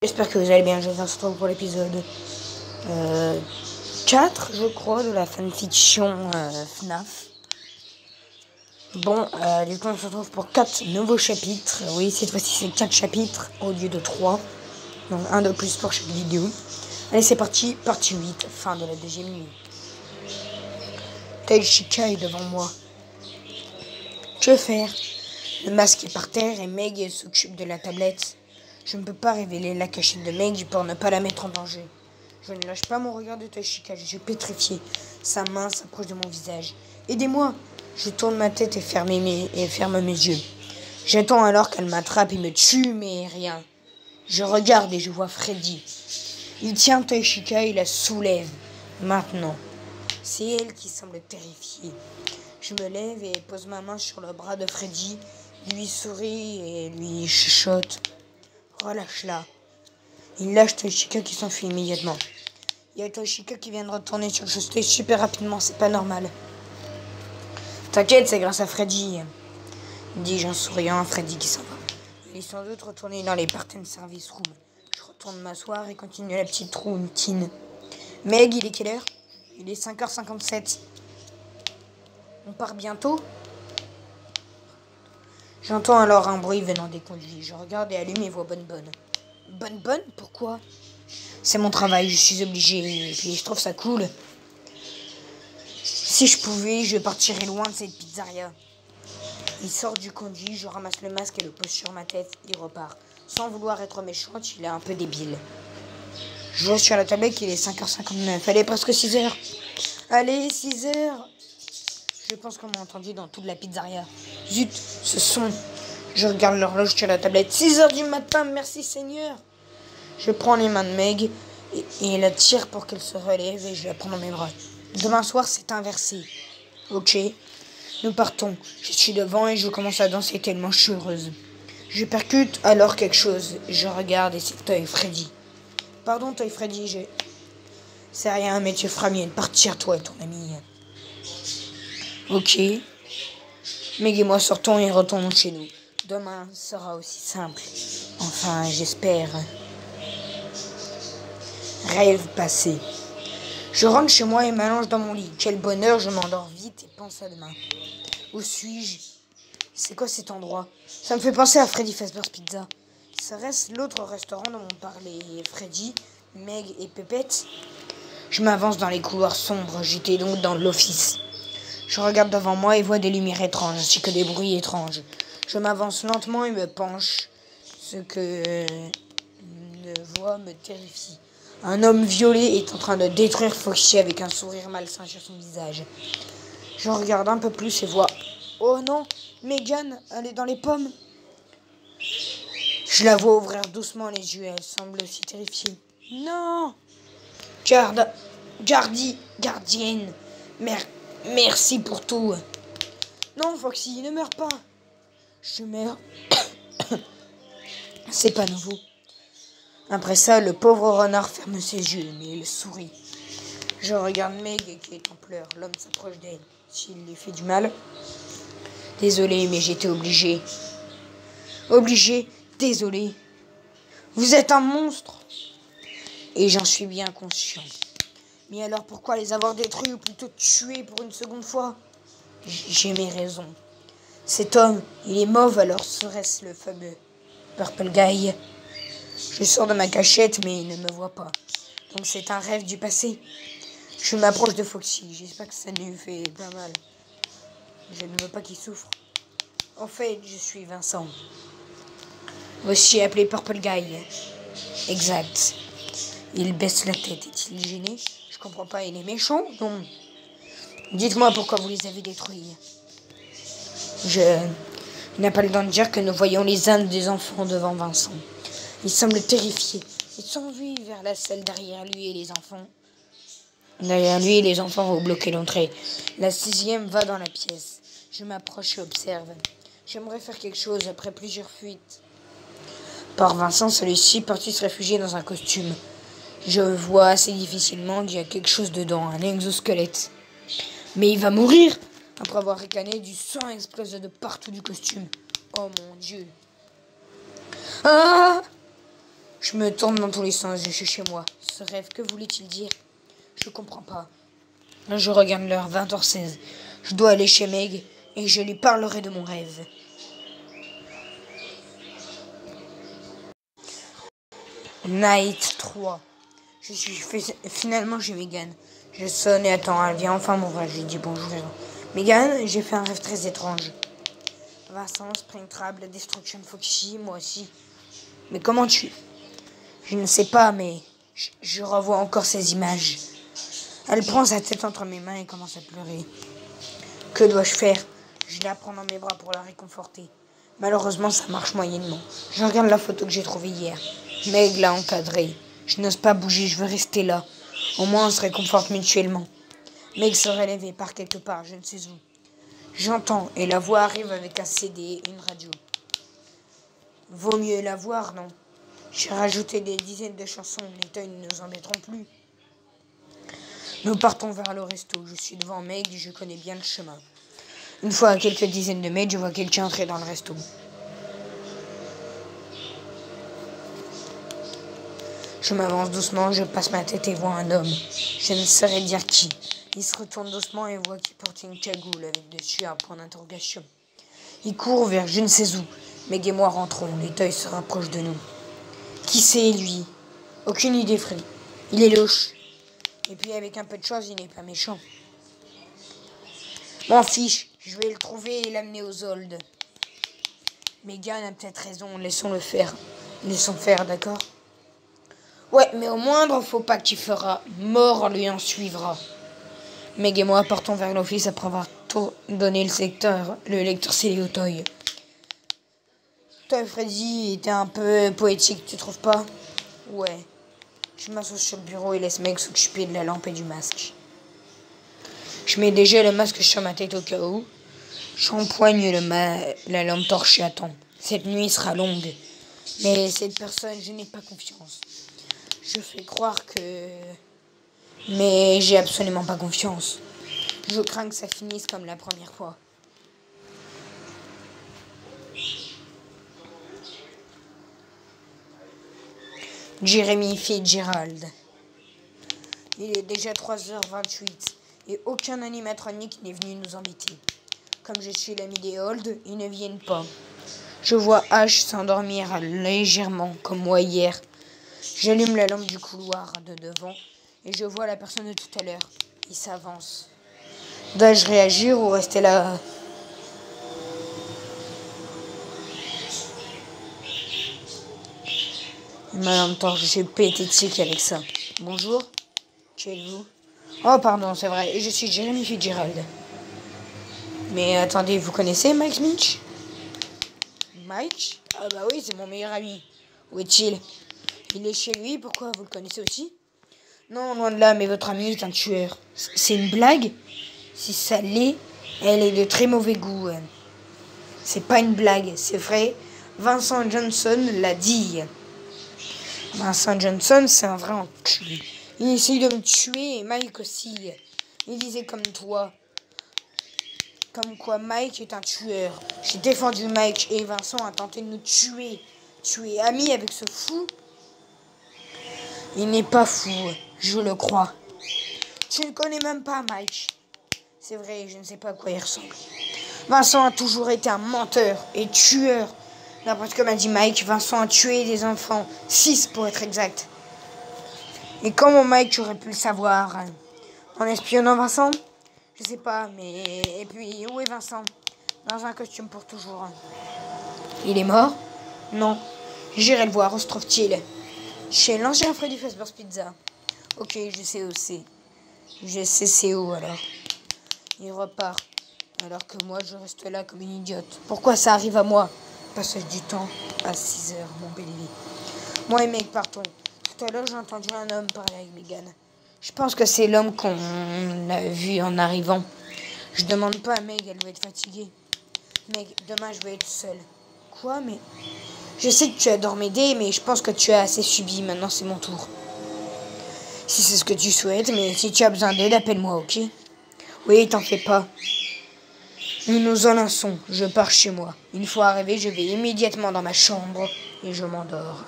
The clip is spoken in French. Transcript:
J'espère que vous allez bien, je vous retrouve pour l'épisode 4, je crois, de la fanfiction FNAF. Bon, du coup on se retrouve pour 4 nouveaux chapitres. Oui, cette fois-ci c'est 4 chapitres au lieu de 3. Donc un de plus pour chaque vidéo. Allez, c'est parti, partie 8, fin de la deuxième nuit. Taishika est devant moi. Que faire? Le masque est par terre et Meg s'occupe de la tablette. Je ne peux pas révéler la cachette de Meg pour ne pas la mettre en danger. Je ne lâche pas mon regard de Taishika, je suis pétrifié. Sa main s'approche de mon visage. Aidez-moi! Je tourne ma tête et ferme mes yeux. J'attends alors qu'elle m'attrape et me tue, mais rien. Je regarde et je vois Freddy. Il tient Taishika et la soulève. Maintenant, c'est elle qui semble terrifiée. Je me lève et pose ma main sur le bras de Freddy, lui souris et lui chuchote. Relâche-la. Il lâche Taishika qui s'enfuit immédiatement. Il y a Taishika qui vient de retourner sur le stage super rapidement, c'est pas normal. T'inquiète, c'est grâce à Freddy, dis-je en souriant à Freddy qui s'en va. Il est sans doute retourné dans les parties service room. Je retourne m'asseoir et continue la petite routine. Meg, il est quelle heure? Il est 5h57. On part bientôt? J'entends alors un bruit venant des conduits. Je regarde et allume et vois Bonbonne. Bonbonne? Pourquoi? C'est mon travail, je suis obligé. Et puis je trouve ça cool. Si je pouvais, je partirais loin de cette pizzeria. Il sort du conduit, je ramasse le masque et le pose sur ma tête. Il repart. Sans vouloir être méchante, il est un peu débile. Je vois sur la tablette qu'il est 5h59. Allez, presque 6h. Allez, 6h. Je pense qu'on m'a entendu dans toute la pizzeria. Zut, ce son. Je regarde l'horloge sur la tablette. 6h du matin, merci Seigneur. Je prends les mains de Meg et la tire pour qu'elle se relève et je la prends dans mes bras. Demain soir, c'est inversé. Ok. Nous partons. Je suis devant et je commence à danser tellement je suis heureuse. Je percute alors quelque chose. Je regarde et c'est Toy Freddy. Pardon Toy Freddy, c'est rien mais tu feras mieux de partir toi et ton ami. Ok. Meg et moi sortons et retournons chez nous. Demain sera aussi simple. Enfin, j'espère. Rêve passé. Je rentre chez moi et m'allonge dans mon lit. Quel bonheur, je m'endors vite et pense à demain. Où suis-je? C'est quoi cet endroit? Ça me fait penser à Freddy Fazbear's Pizza. Serait-ce l'autre restaurant dont on parlait Freddy, Meg et Pépette? Je m'avance dans les couloirs sombres. J'étais donc dans l'office. Je regarde devant moi et vois des lumières étranges ainsi que des bruits étranges. Je m'avance lentement et me penche. Ce que une voix me terrifie. Un homme violet est en train de détruire Foxy avec un sourire malsain sur son visage. Je regarde un peu plus et vois... Oh non, Megan, elle est dans les pommes. Je la vois ouvrir doucement les yeux, elle semble aussi terrifiée. Non. Gardienne, merci pour tout. Non, Foxy, ne meurs pas. Je meurs. C'est pas nouveau. Après ça, le pauvre renard ferme ses yeux, mais il sourit. Je regarde Meg qui est en pleurs. L'homme s'approche d'elle. S'il lui fait du mal. Désolé, mais j'étais obligé. Désolé. Vous êtes un monstre. Et j'en suis bien conscient. Mais alors pourquoi les avoir détruits ou plutôt tués pour une seconde fois? J'ai mes raisons. Cet homme, il est mauve, alors serait-ce le fameux Purple Guy? Je sors de ma cachette, mais il ne me voit pas. Donc c'est un rêve du passé. Je m'approche de Foxy. J'espère que ça lui fait pas mal. Je ne veux pas qu'il souffre. En fait, je suis Vincent. Aussi appelé Purple Guy. Exact. Il baisse la tête. Est-il gêné? Je comprends pas. Il est méchant? Non. Dites-moi pourquoi vous les avez détruits. Il n'a pas le temps de dire que nous voyons les ânes des enfants devant Vincent. Il semble terrifié. Il s'enfuit vers la salle derrière lui et les enfants. Derrière lui, les enfants vont bloquer l'entrée. La 6e va dans la pièce. Je m'approche et observe. J'aimerais faire quelque chose après plusieurs fuites. Par Vincent, celui-ci parti se réfugier dans un costume. Je vois assez difficilement qu'il y a quelque chose dedans, un exosquelette. Mais il va mourir! Après avoir ricané, du sang explose de partout du costume. Oh mon Dieu! Ah! Je me tourne dans tous les sens, je suis chez moi. Ce rêve, que voulait-il dire? Je comprends pas. Je regarde l'heure, 20h16. Je dois aller chez Meg et je lui parlerai de mon rêve. Night 3. Finalement chez Megan. Je sonne et attends, elle vient enfin m'ouvrir. Je lui dis bonjour. Megan, j'ai fait un rêve très étrange. Vincent, Springtrap, la Destruction Foxy, moi aussi. Mais comment tu... Je ne sais pas, mais je revois encore ces images. Elle prend sa tête entre mes mains et commence à pleurer. Que dois-je faire? Je la prends dans mes bras pour la réconforter. Malheureusement, ça marche moyennement. Je regarde la photo que j'ai trouvée hier. Meg l'a encadrée. Je n'ose pas bouger, je veux rester là. Au moins, on se réconforte mutuellement. Meg se relève par quelque part, je ne sais où. J'entends, et la voix arrive avec un CD et une radio. Vaut mieux la voir, non? J'ai rajouté des dizaines de chansons, les toys ne nous embêteront plus. Nous partons vers le resto. Je suis devant Meg et je connais bien le chemin. Une fois à quelques dizaines de mètres, je vois quelqu'un entrer dans le resto. Je m'avance doucement, je passe ma tête et vois un homme. Je ne saurais dire qui. Il se retourne doucement et voit qu'il porte une cagoule avec dessus un point d'interrogation. Il court vers je ne sais où. Meg et moi rentrons, les toys se rapprochent de nous. Qui c'est, lui? Aucune idée, frère. Il est louche. Et puis avec un peu de chance, il n'est pas méchant. M'en fiche, je vais le trouver et l'amener aux Olds. Megan a peut-être raison, laissons-le faire. Laissons faire, d'accord? Ouais, mais au moindre faux pas qu'il fera, mort lui en suivra. Meg et moi partons vers l'office après avoir donné le lecteur CD au Toy. Toi, Freddy, était un peu poétique, tu trouves pas? Ouais. Je m'assois sur le bureau et laisse Meg s'occuper de la lampe et du masque. Je mets déjà le masque sur ma tête au cas où. J'empoigne la lampe torche et attends. Cette nuit sera longue. Mais cette personne, je n'ai pas confiance. Je fais croire que... Mais j'ai absolument pas confiance. Je crains que ça finisse comme la première fois. Jeremy Fitzgerald. Il est déjà 3h28 et aucun animatronique n'est venu nous embêter. Comme je suis l'ami des Olds, ils ne viennent pas. Je vois Ash s'endormir légèrement, comme moi hier. J'allume la lampe du couloir de devant et je vois la personne de tout à l'heure. Il s'avance. Dois-je réagir ou rester là? Mais en même temps, je suis pététique avec ça. Bonjour, qui êtes-vous? Oh, pardon, c'est vrai, je suis Jeremy Fitzgerald. Mais attendez, vous connaissez Mike Minch? Mike? Ah bah oui, c'est mon meilleur ami. Où est-il? Il est chez lui, pourquoi? Vous le connaissez aussi? Non, loin de là, mais votre ami est un tueur. C'est une blague? Si ça l'est, elle est de très mauvais goût. C'est pas une blague, c'est vrai. Vincent Johnson l'a dit. Vincent Johnson, c'est un vrai enculé. Il essaye de me tuer et Mike aussi. Il disait comme toi. Comme quoi Mike est un tueur. J'ai défendu Mike et Vincent a tenté de nous tuer. Tu es ami avec ce fou? Il n'est pas fou, je le crois. Tu ne connais même pas Mike. C'est vrai, je ne sais pas à quoi il ressemble. Vincent a toujours été un menteur et tueur. D'après ce que m'a dit Mike, Vincent a tué des enfants. 6 pour être exact. Et comment Mike aurait pu le savoir? En espionnant Vincent? Je sais pas, mais... Et puis, où est Vincent? Dans un costume pour toujours. Il est mort? Non. J'irai le voir, où se trouve-t-il? Chez l'ancien Freddy Fazbear's Pizza. Ok, je sais où c'est. Je sais c'est où alors. Il repart. Alors que moi, je reste là comme une idiote. Pourquoi ça arrive à moi? Passage du temps à 6h, mon bébé. Moi et Meg partons. Tout à l'heure, j'ai entendu un homme parler avec Megan. Je pense que c'est l'homme qu'on a vu en arrivant. Je demande pas à Meg, elle doit être fatiguée. Meg, demain, je vais être seule. Quoi, mais... Je sais que tu adores m'aider, mais je pense que tu as assez subi. Maintenant, c'est mon tour. Si c'est ce que tu souhaites, mais si tu as besoin d'aide, appelle-moi, ok? Oui, t'en fais pas. Nous nous enlaçons. Je pars chez moi. Une fois arrivé, je vais immédiatement dans ma chambre et je m'endors.